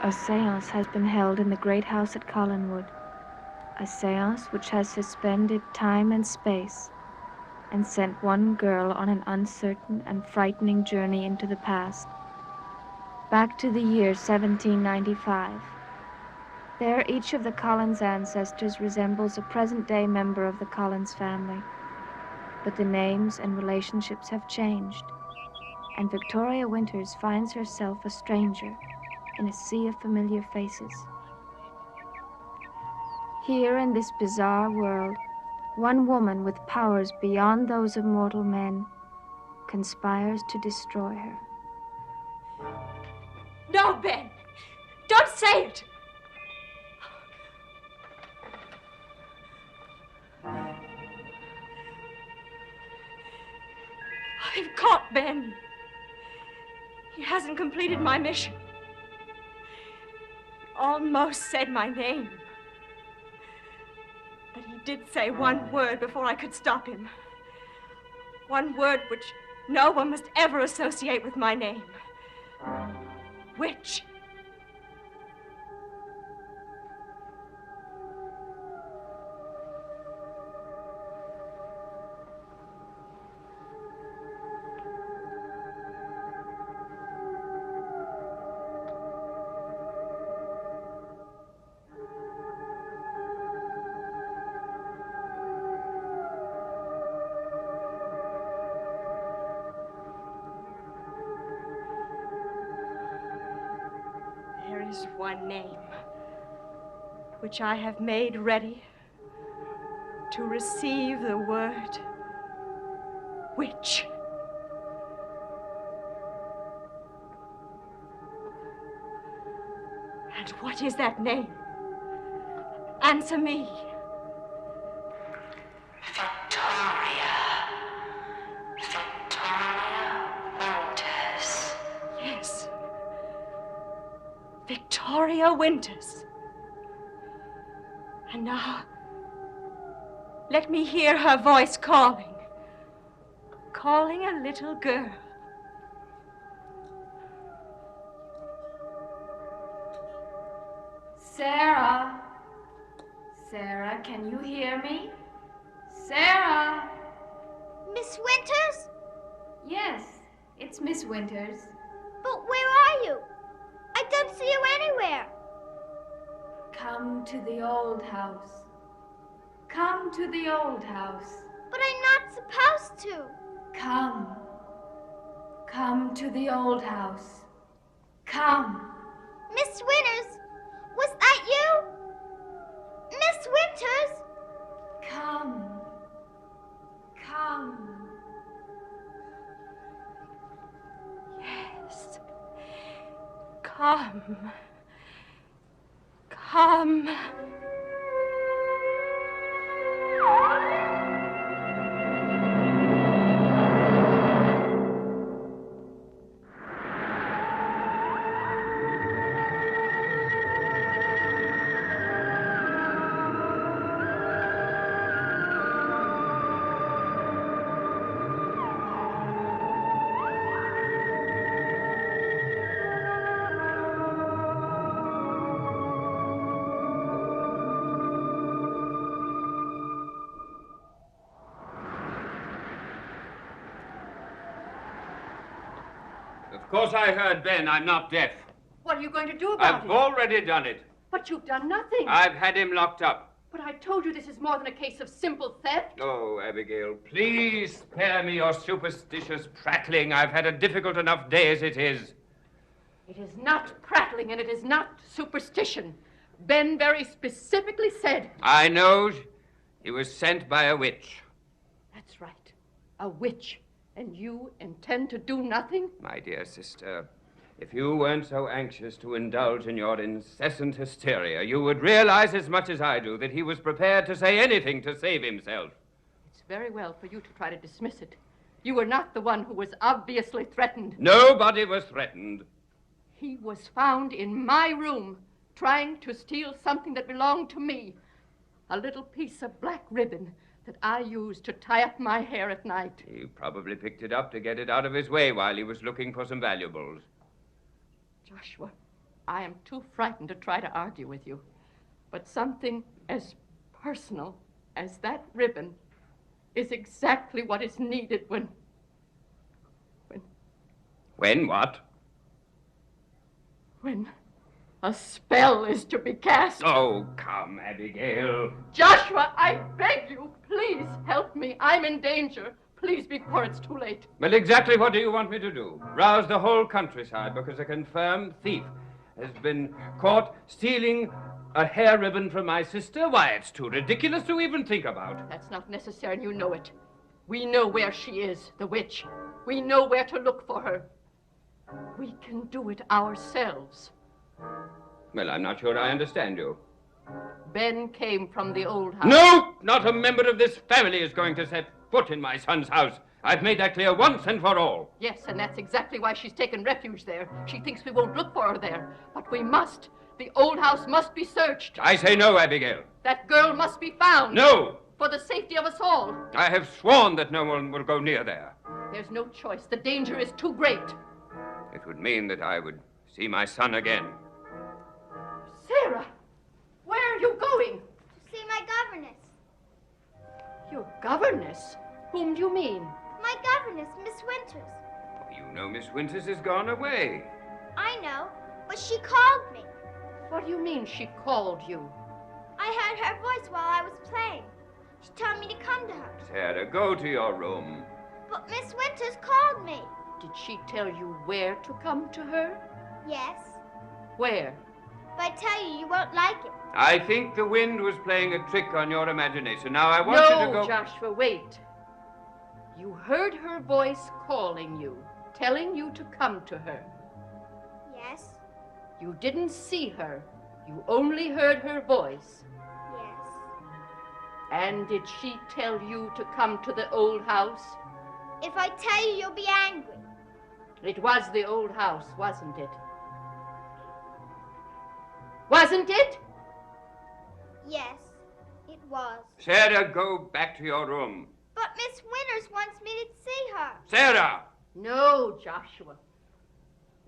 A séance has been held in the great house at Collinwood. A séance which has suspended time and space and sent one girl on an uncertain and frightening journey into the past. Back to the year 1795. There, each of the Collins ancestors resembles a present-day member of the Collins family. But the names and relationships have changed, and Victoria Winters finds herself a stranger in a sea of familiar faces. Here in this bizarre world, one woman with powers beyond those of mortal men conspires to destroy her. No, Ben! Don't say it! I've caught Ben. He hasn't completed my mission. He almost said my name. But he did say one word before I could stop him. One word which no one must ever associate with my name. Witch. There is one name which I have made ready to receive the word witch. And what is that name? Answer me. Victoria Winters. And now, let me hear her voice calling a little girl. Sarah? Sarah, can you hear me? Sarah? Miss Winters? Yes, it's Miss Winters. But where are you? I don't see you anywhere. Come to the old house. Come to the old house. But I'm not supposed to. Come. Come to the old house. Come. Miss Winters, was that you? Miss Winters? Come. Come. Yes. Come. Come. Of course I heard Ben. I'm not deaf. What are you going to do about I've it? already done it. But you've done nothing. I've had him locked up. But I told you this is more than a case of simple theft. Oh, Abigail, please spare me your superstitious prattling. I've had a difficult enough day as it is. It is not prattling and it is not superstition. Ben very specifically said... I know. He was sent by a witch. That's right. A witch. And you intend to do nothing? My dear sister, if you weren't so anxious to indulge in your incessant hysteria, you would realize as much as I do that he was prepared to say anything to save himself. It's very well for you to try to dismiss it. You were not the one who was obviously threatened. Nobody was threatened. He was found in my room trying to steal something that belonged to me. A little piece of black ribbon that I used to tie up my hair at night. He probably picked it up to get it out of his way while he was looking for some valuables. Joshua, I am too frightened to try to argue with you. But something as personal as that ribbon is exactly what is needed when When what? when a spell is to be cast. Oh, come, Abigail. Joshua, I beg you, please help me. I'm in danger. Please, before it's too late. Well, exactly what do you want me to do? Rouse the whole countryside because a confirmed thief has been caught stealing a hair ribbon from my sister? Why, it's too ridiculous to even think about. That's not necessary, and you know it. We know where she is, the witch. We know where to look for her. We can do it ourselves. Well, I'm not sure I understand you. Ben came from the old house. No! Not a member of this family is going to set foot in my son's house. I've made that clear once and for all. Yes, and that's exactly why she's taken refuge there. She thinks we won't look for her there. But we must. The old house must be searched. I say no, Abigail. That girl must be found. No! For the safety of us all. I have sworn that no one will go near there. There's no choice. The danger is too great. It would mean that I would see my son again. Sarah, where are you going? To see my governess. Your governess? Whom do you mean? My governess, Miss Winters. You know Miss Winters has gone away. I know, but she called me. What do you mean she called you? I heard her voice while I was playing. She told me to come to her. Sarah, go to your room. But Miss Winters called me. Did she tell you where to come to her? Yes. Where? If I tell you, you won't like it. I think the wind was playing a trick on your imagination. Now I want you to go... No, Joshua, wait. You heard her voice calling you, telling you to come to her. Yes. You didn't see her. You only heard her voice. Yes. And did she tell you to come to the old house? If I tell you, you'll be angry. It was the old house, wasn't it? Wasn't it? Yes, it was. Sarah, go back to your room. But Miss Winters wants me to see her. Sarah! No, Joshua.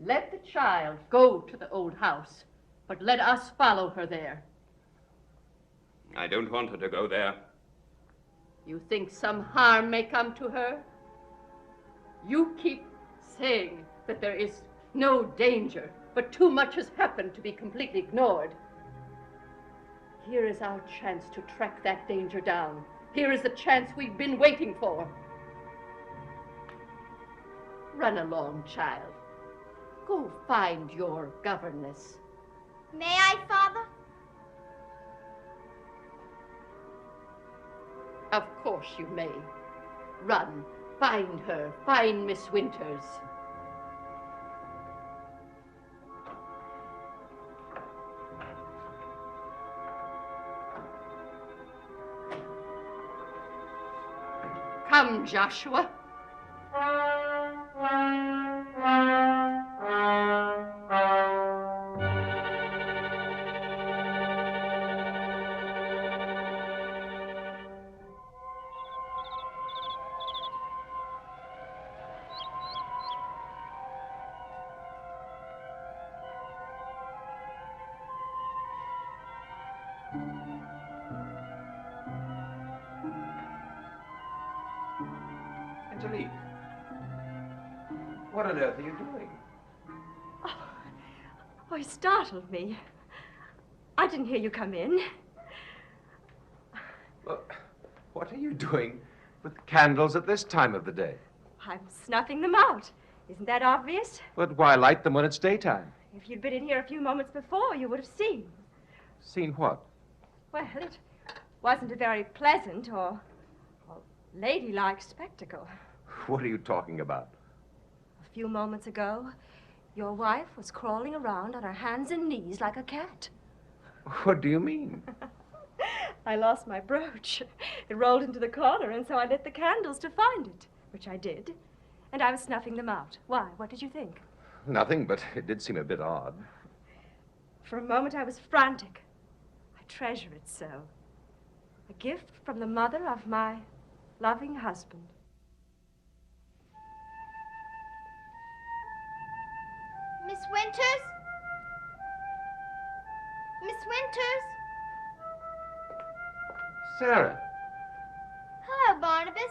Let the child go to the old house, but let us follow her there. I don't want her to go there. You think some harm may come to her? You keep saying that there is no danger, but too much has happened to be completely ignored. Here is our chance to track that danger down. Here is the chance we've been waiting for. Run along, child. Go find your governess. May I, Father? Of course you may. Run. Find her. Find Miss Winters. Come, Joshua. Angelique, what on earth are you doing? Oh, you startled me. I didn't hear you come in. Well, what are you doing with candles at this time of the day? I'm snuffing them out. Isn't that obvious? But why light them when it's daytime? If you'd been in here a few moments before, you would have seen. Seen what? Well, it wasn't a very pleasant or ladylike spectacle. What are you talking about? A few moments ago, your wife was crawling around on her hands and knees like a cat. What do you mean? I lost my brooch. It rolled into the corner, and so I lit the candles to find it, which I did. And I was snuffing them out. Why? What did you think? Nothing, but it did seem a bit odd. For a moment, I was frantic. I treasure it so. A gift from the mother of my loving husband. Miss Winters? Winters! Sarah, Hello, Barnabas.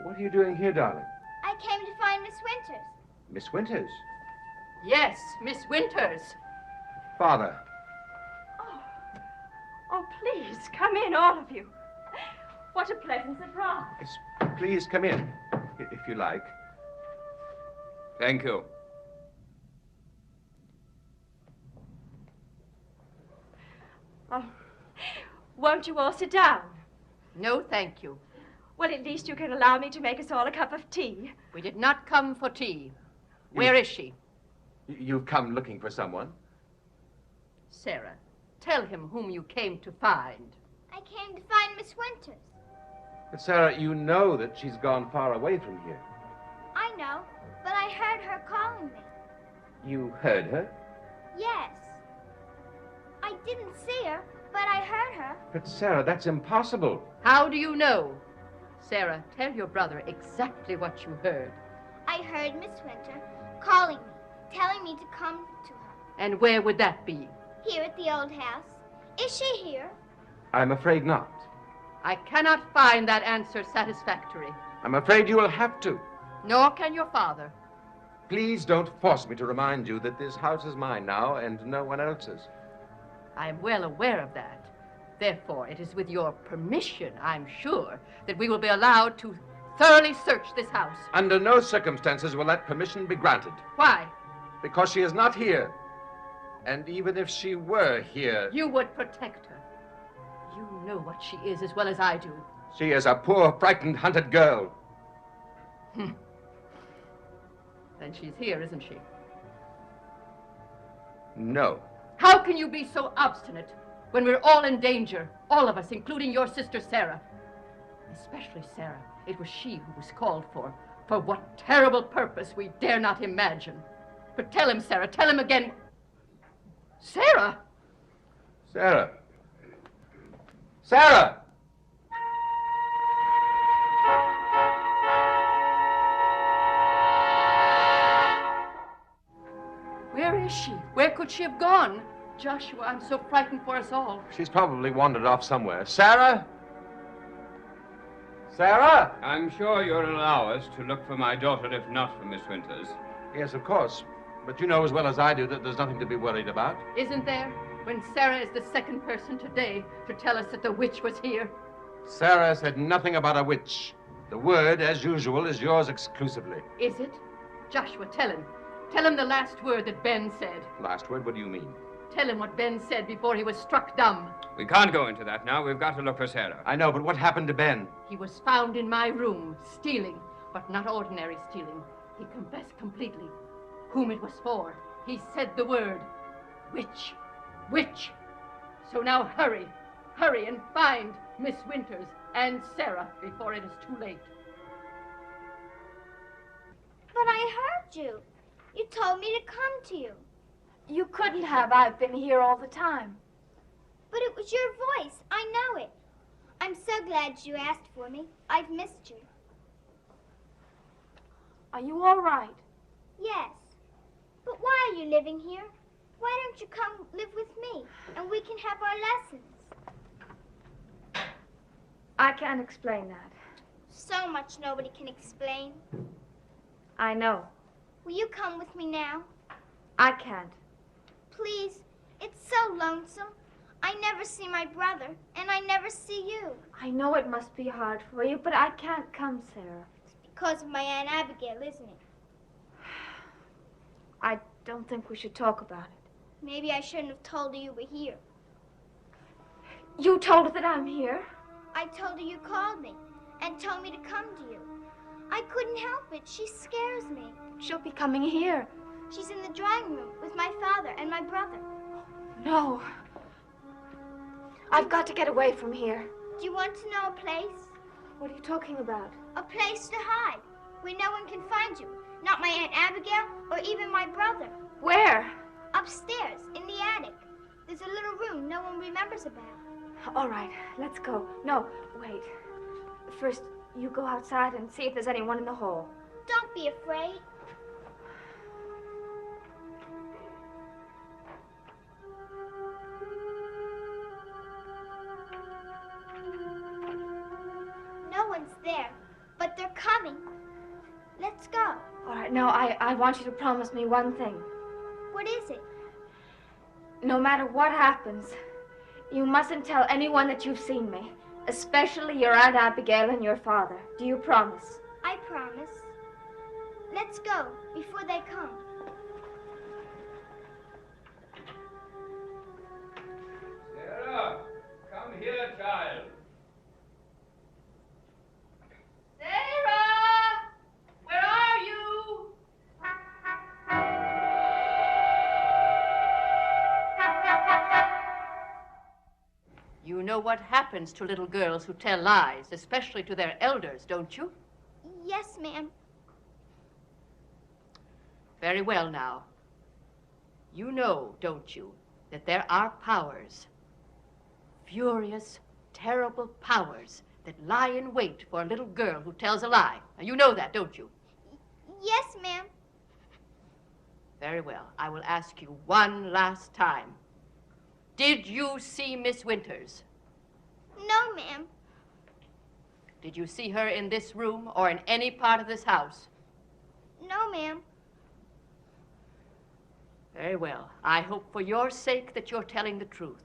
what are you doing here, darling? I came to find Miss Winters. Miss Winters. Yes, Miss Winters. Father. Oh, please, come in, all of you. What a pleasant surprise. Yes, please come in, if you like. Thank you. Oh, won't you all sit down? No, thank you. Well, at least you can allow me to make us all a cup of tea. We did not come for tea. Where is she? You've come looking for someone? Sarah, tell him whom you came to find. I came to find Miss Winters. But Sarah, you know that she's gone far away from here. I know, but I heard her calling me. You heard her? Yes. I didn't see her, but I heard her. But Sarah, that's impossible. How do you know? Sarah, tell your brother exactly what you heard. I heard Miss Winter calling me, telling me to come to her. And where would that be? Here at the old house. Is she here? I'm afraid not. I cannot find that answer satisfactory. I'm afraid you will have to. Nor can your father. Please don't force me to remind you that this house is mine now and no one else's. I am well aware of that. Therefore, it is with your permission, I'm sure, that we will be allowed to thoroughly search this house. Under no circumstances will that permission be granted. Why? Because she is not here. And even if she were here, You would protect her. You know what she is as well as I do. she is a poor, frightened, hunted girl. Then she's here, isn't she? No. How can you be so obstinate when we're all in danger, all of us, including your sister Sarah? Especially Sarah. It was she who was called for. For what terrible purpose we dare not imagine. But tell him, Sarah, tell him again. Sarah! Sarah. Sarah! Where is she? Where could she have gone? Joshua, I'm so frightened for us all. She's probably wandered off somewhere. Sarah? Sarah? I'm sure you'll allow us to look for my daughter, if not for Miss Winters. Yes, of course. But you know as well as I do that there's nothing to be worried about. Isn't there? When Sarah is the second person today to tell us that the witch was here. Sarah said nothing about a witch. The word, as usual, is yours exclusively. Is it? Joshua, tell him. Tell him the last word that Ben said. Last word, what do you mean? Tell him what Ben said before he was struck dumb. We can't go into that now. We've got to look for Sarah. I know, but what happened to Ben? He was found in my room, stealing, but not ordinary stealing. He confessed completely whom it was for. He said the word, witch, witch. So now hurry, hurry and find Miss Winters and Sarah before it is too late. But I heard you. You told me to come to you. You couldn't have. I've been here all the time. But it was your voice. I know it. I'm so glad you asked for me. I've missed you. Are you all right? Yes. But why are you living here? Why don't you come live with me and we can have our lessons? I can't explain that. So much nobody can explain. I know. Will you come with me now? I can't. Please. It's so lonesome. I never see my brother, and I never see you. I know it must be hard for you, but I can't come, Sarah. It's because of my Aunt Abigail, isn't it? I don't think we should talk about it. Maybe I shouldn't have told her you were here. You told her that I'm here? I told her you called me and told me to come to you. I couldn't help it. She scares me. She'll be coming here. She's in the drawing room with my father and my brother. No. I've got to get away from here. Do you want to know a place? What are you talking about? A place to hide, where no one can find you. Not my Aunt Abigail or even my brother. Where? Upstairs, in the attic. There's a little room no one remembers about. All right, let's go. No, wait. First, you go outside and see if there's anyone in the hall. Don't be afraid. there, but they're coming. Let's go. All right, no, I want you to promise me one thing. What is it? No matter what happens, you mustn't tell anyone that you've seen me, especially your Aunt Abigail and your father. Do you promise? I promise. Let's go before they come. Sarah, come here, child. Sarah! Where are you? You know what happens to little girls who tell lies, especially to their elders, don't you? Yes, ma'am. Very well now. You know, don't you, that there are powers, furious, terrible powers that lie in wait for a little girl who tells a lie. Now, you know that, don't you? Yes, ma'am. Very well. I will ask you one last time. Did you see Miss Winters? No, ma'am. Did you see her in this room or in any part of this house? No, ma'am. Very well. I hope for your sake that you're telling the truth.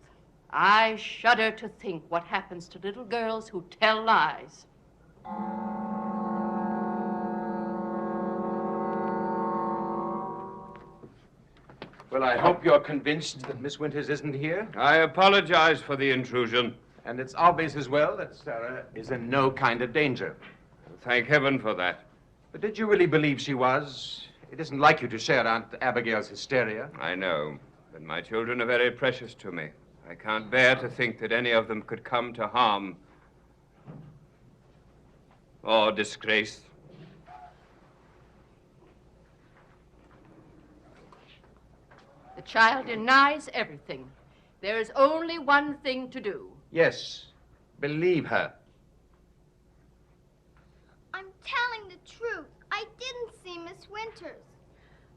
I shudder to think what happens to little girls who tell lies. Well, I hope you're convinced that Miss Winters isn't here. I apologize for the intrusion. And it's obvious as well that Sarah is in no kind of danger. Thank heaven for that. But did you really believe she was? It isn't like you to share Aunt Abigail's hysteria. I know, but my children are very precious to me. I can't bear to think that any of them could come to harm or disgrace. The child denies everything. There is only one thing to do. Yes, believe her. I'm telling the truth. I didn't see Miss Winters.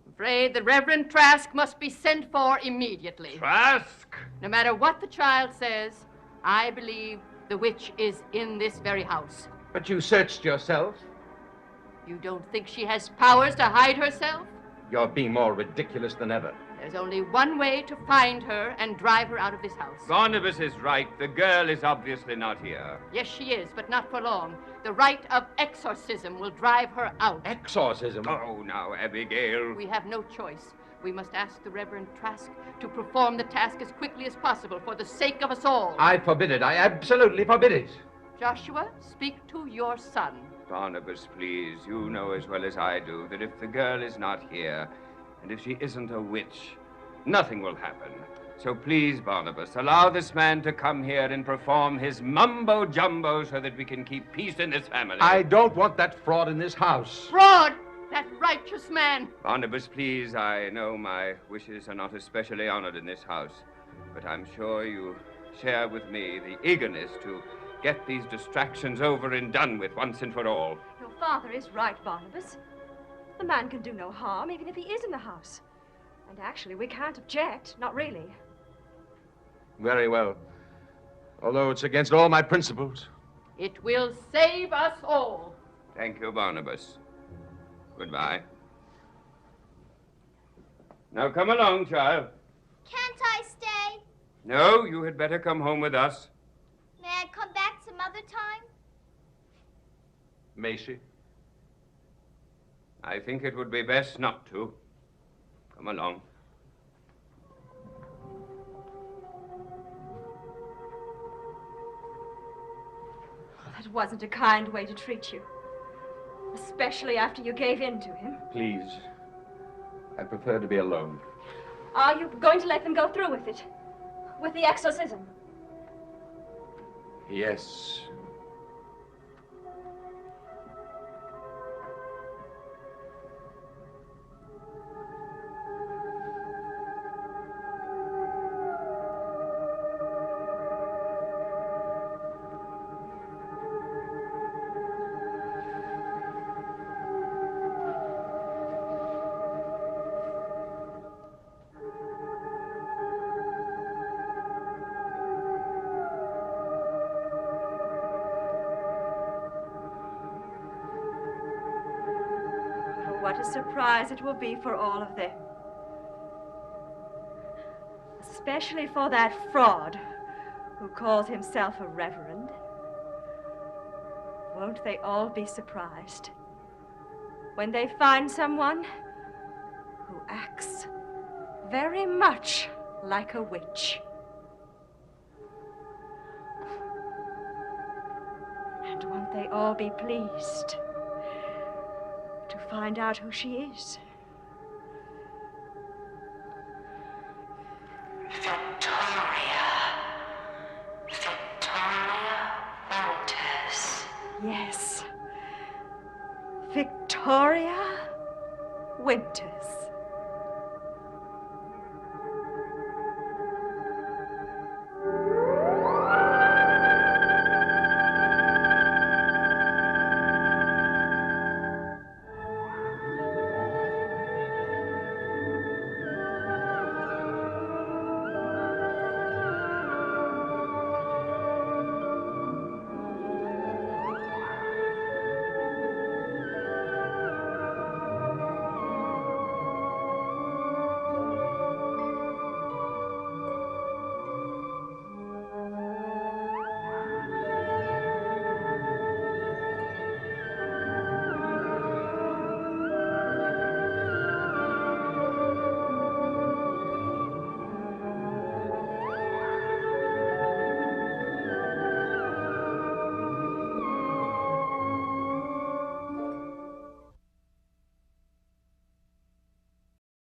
I'm afraid the Reverend Trask must be sent for immediately. Trask! No matter what the child says, I believe the witch is in this very house. But you searched yourself. You don't think she has powers to hide herself? You're being more ridiculous than ever. There's only one way to find her and drive her out of this house. Barnabas is right. The girl is obviously not here. Yes, she is, but not for long. The rite of exorcism will drive her out. Exorcism? Oh, now, Abigail. We have no choice. We must ask the Reverend Trask to perform the task as quickly as possible for the sake of us all. I forbid it. I absolutely forbid it. Joshua, speak to your son. Barnabas, please, you know as well as I do that if the girl is not here, and if she isn't a witch, nothing will happen. So please, Barnabas, allow this man to come here and perform his mumbo-jumbo so that we can keep peace in this family. I don't want that fraud in this house. Fraud! That righteous man! Barnabas, please, I know my wishes are not especially honored in this house, but I'm sure you share with me the eagerness to get these distractions over and done with once and for all. Your father is right, Barnabas. The man can do no harm, even if he is in the house. And actually, we can't object, not really. Very well. Although it's against all my principles. It will save us all. Thank you, Barnabas. Goodbye. Now come along, child. Can't I stay? No, you had better come home with us. May I come back some other time? May she? I think it would be best not to. Come along. That wasn't a kind way to treat you. Especially after you gave in to him. Please. I prefer to be alone. Are you going to let them go through with it? With the exorcism? Yes. what a surprise it will be for all of them. Especially for that fraud who calls himself a reverend. Won't they all be surprised when they find someone who acts very much like a witch? And won't they all be pleased to find out who she is? Victoria Winters. Yes. Victoria Winters.